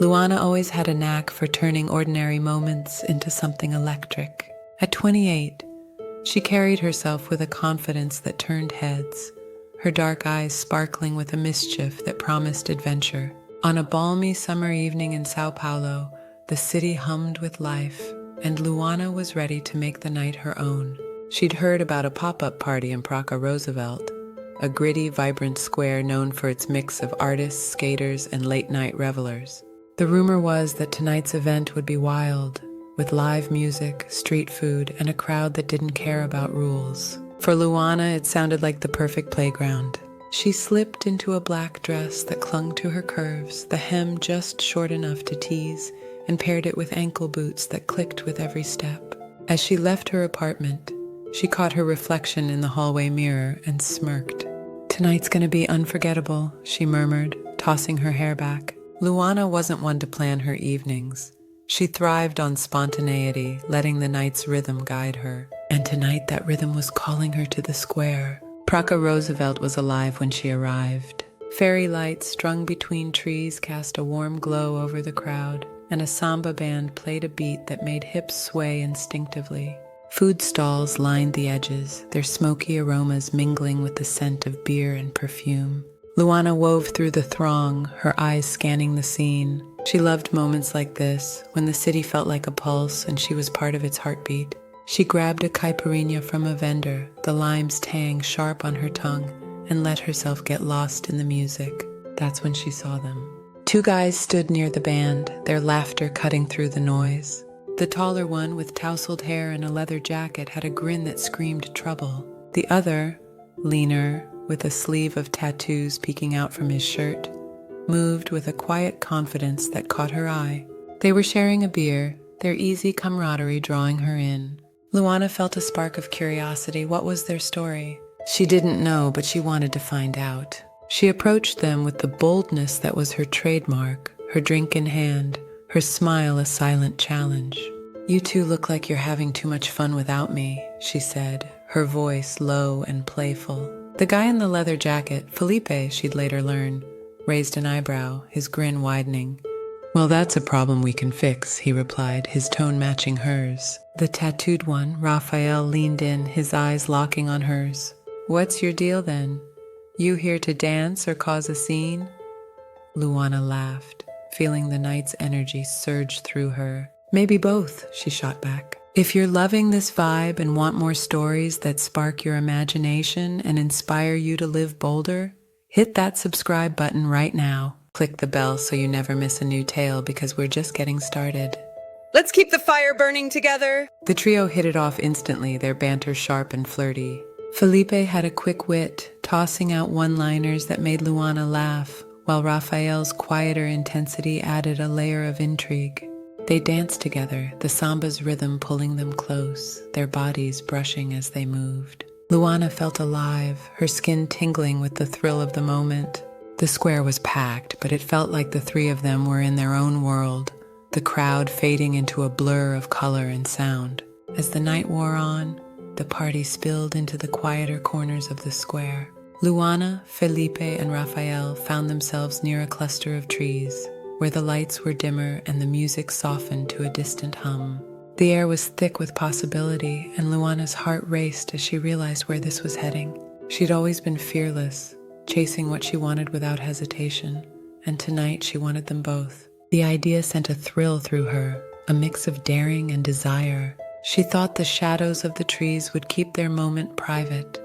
Luana always had a knack for turning ordinary moments into something electric. At 28, she carried herself with a confidence that turned heads, her dark eyes sparkling with a mischief that promised adventure. On a balmy summer evening in Sao Paulo, the city hummed with life, and Luana was ready to make the night her own. She'd heard about a pop-up party in Praça Roosevelt, a gritty, vibrant square known for its mix of artists, skaters, and late-night revelers. The rumor was that tonight's event would be wild, with live music, street food, and a crowd that didn't care about rules. For Luana, it sounded like the perfect playground. She slipped into a black dress that clung to her curves, the hem just short enough to tease, and paired it with ankle boots that clicked with every step. As she left her apartment, she caught her reflection in the hallway mirror and smirked. "Tonight's gonna be unforgettable," she murmured, tossing her hair back. Luana wasn't one to plan her evenings. She thrived on spontaneity, letting the night's rhythm guide her. And tonight that rhythm was calling her to the square. Praça Roosevelt was alive when she arrived. Fairy lights strung between trees cast a warm glow over the crowd, and a samba band played a beat that made hips sway instinctively. Food stalls lined the edges, their smoky aromas mingling with the scent of beer and perfume. Luana wove through the throng, her eyes scanning the scene. She loved moments like this, when the city felt like a pulse and she was part of its heartbeat. She grabbed a caipirinha from a vendor, the lime's tang sharp on her tongue, and let herself get lost in the music. That's when she saw them. Two guys stood near the band, their laughter cutting through the noise. The taller one, with tousled hair and a leather jacket, had a grin that screamed trouble. The other, leaner, with a sleeve of tattoos peeking out from his shirt, moved with a quiet confidence that caught her eye. They were sharing a beer, their easy camaraderie drawing her in. Luana felt a spark of curiosity. What was their story? She didn't know, but she wanted to find out. She approached them with the boldness that was her trademark, her drink in hand, her smile a silent challenge. "You two look like you're having too much fun without me," she said, her voice low and playful. The guy in the leather jacket, Felipe, she'd later learn, raised an eyebrow, his grin widening. "Well, that's a problem we can fix," he replied, his tone matching hers. The tattooed one, Rafael, leaned in, his eyes locking on hers. "What's your deal then? You here to dance or cause a scene?" Luana laughed, feeling the night's energy surge through her. "Maybe both," she shot back. "If you're loving this vibe and want more stories that spark your imagination and inspire you to live bolder, hit that subscribe button right now. Click the bell so you never miss a new tale, because we're just getting started. Let's keep the fire burning together!" The trio hit it off instantly, their banter sharp and flirty. Felipe had a quick wit, tossing out one-liners that made Luana laugh, while Rafael's quieter intensity added a layer of intrigue. They danced together, the samba's rhythm pulling them close, their bodies brushing as they moved. Luana felt alive, her skin tingling with the thrill of the moment. The square was packed, but it felt like the three of them were in their own world, the crowd fading into a blur of color and sound. As the night wore on, the party spilled into the quieter corners of the square. Luana, Felipe, and Rafael found themselves near a cluster of trees, where the lights were dimmer and the music softened to a distant hum. The air was thick with possibility, and Luana's heart raced as she realized where this was heading. She'd always been fearless, chasing what she wanted without hesitation, and tonight she wanted them both. The idea sent a thrill through her, a mix of daring and desire. She thought the shadows of the trees would keep their moment private,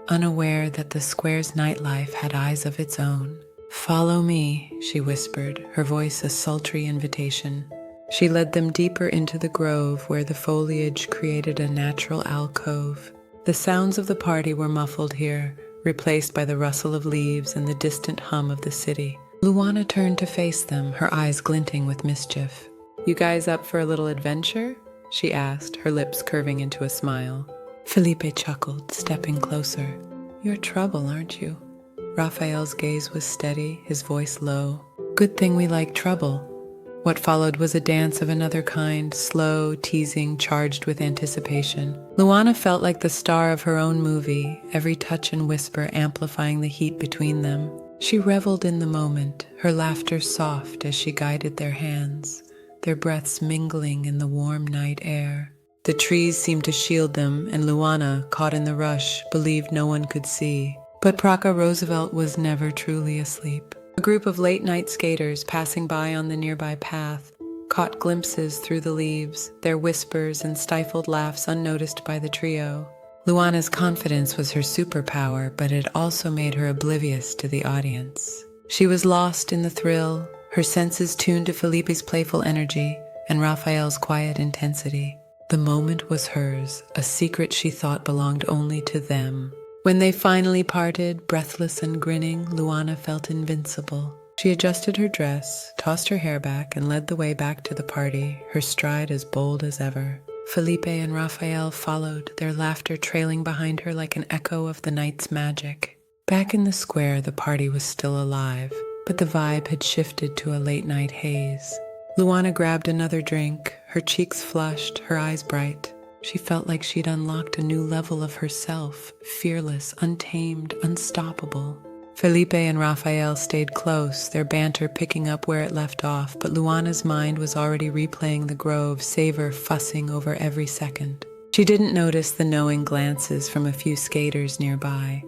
unaware that the square's nightlife had eyes of its own. "Follow me," she whispered, her voice a sultry invitation. She led them deeper into the grove, where the foliage created a natural alcove. The sounds of the party were muffled here, replaced by the rustle of leaves and the distant hum of the city. Luana turned to face them, her eyes glinting with mischief. "You guys up for a little adventure?" she asked, her lips curving into a smile. Felipe chuckled, stepping closer. "You're trouble, aren't you?" Rafael's gaze was steady, his voice low. "Good thing we like trouble." What followed was a dance of another kind, slow, teasing, charged with anticipation. Luana felt like the star of her own movie, every touch and whisper amplifying the heat between them. She reveled in the moment, her laughter soft as she guided their hands, their breaths mingling in the warm night air. The trees seemed to shield them, and Luana, caught in the rush, believed no one could see. But Praca Roosevelt was never truly asleep. A group of late-night skaters passing by on the nearby path caught glimpses through the leaves, their whispers and stifled laughs unnoticed by the trio. Luana's confidence was her superpower, but it also made her oblivious to the audience. She was lost in the thrill, her senses tuned to Felipe's playful energy and Raphael's quiet intensity. The moment was hers, a secret she thought belonged only to them. When they finally parted, breathless and grinning, Luana felt invincible. She adjusted her dress, tossed her hair back, and led the way back to the party, her stride as bold as ever. Felipe and Raphael followed, their laughter trailing behind her like an echo of the night's magic. Back in the square, the party was still alive, but the vibe had shifted to a late-night haze. Luana grabbed another drink, her cheeks flushed, her eyes bright. She felt like she'd unlocked a new level of herself, fearless, untamed, unstoppable. Felipe and Raphael stayed close, their banter picking up where it left off, but Luana's mind was already replaying the grove, savor fussing over every second. She didn't notice the knowing glances from a few skaters nearby,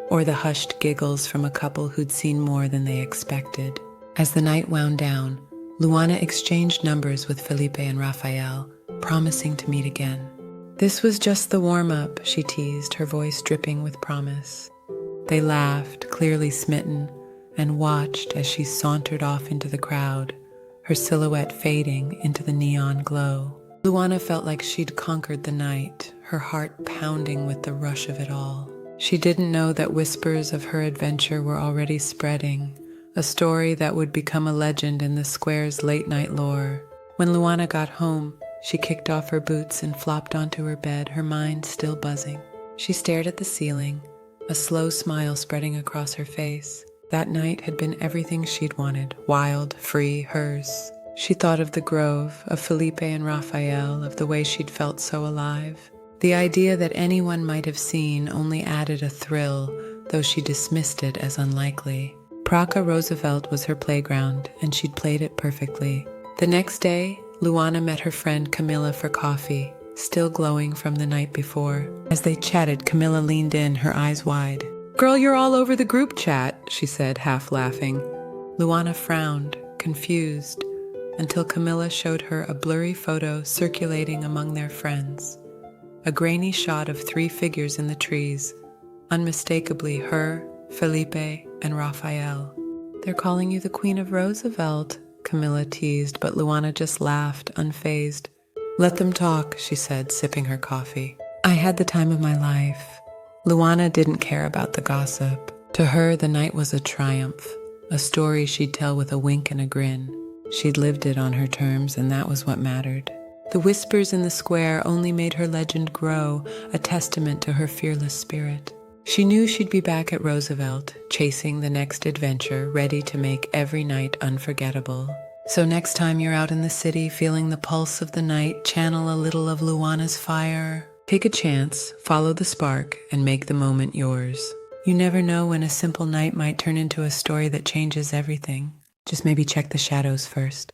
or the hushed giggles from a couple who'd seen more than they expected. As the night wound down, Luana exchanged numbers with Felipe and Raphael, promising to meet again. This was just the warm-up, she teased, her voice dripping with promise. They laughed, clearly smitten, and watched as she sauntered off into the crowd, her silhouette fading into the neon glow. Luana felt like she'd conquered the night, her heart pounding with the rush of it all. She didn't know that whispers of her adventure were already spreading, a story that would become a legend in the square's late-night lore. When Luana got home, she kicked off her boots and flopped onto her bed, her mind still buzzing. She stared at the ceiling, a slow smile spreading across her face. That night had been everything she'd wanted, wild, free, hers. She thought of the grove, of Felipe and Raphael, of the way she'd felt so alive. The idea that anyone might have seen only added a thrill, though she dismissed it as unlikely. Praca Roosevelt was her playground, and she'd played it perfectly. The next day, Luana met her friend Camilla for coffee, still glowing from the night before. As they chatted, Camilla leaned in, her eyes wide. "Girl, you're all over the group chat," she said, half laughing. Luana frowned, confused, until Camilla showed her a blurry photo circulating among their friends. A grainy shot of 3 figures in the trees, unmistakably her, Felipe, and Raphael. "They're calling you the Queen of Roosevelt," Camilla teased, but Luana just laughed, unfazed. "Let them talk," she said, sipping her coffee. "I had the time of my life." Luana didn't care about the gossip. To her, the night was a triumph, a story she'd tell with a wink and a grin. She'd lived it on her terms, and that was what mattered. The whispers in the square only made her legend grow, a testament to her fearless spirit. She knew she'd be back at Roosevelt, chasing the next adventure, ready to make every night unforgettable. So next time you're out in the city feeling the pulse of the night, channel a little of Luana's fire. Take a chance, follow the spark, and make the moment yours. You never know when a simple night might turn into a story that changes everything. Just maybe check the shadows first.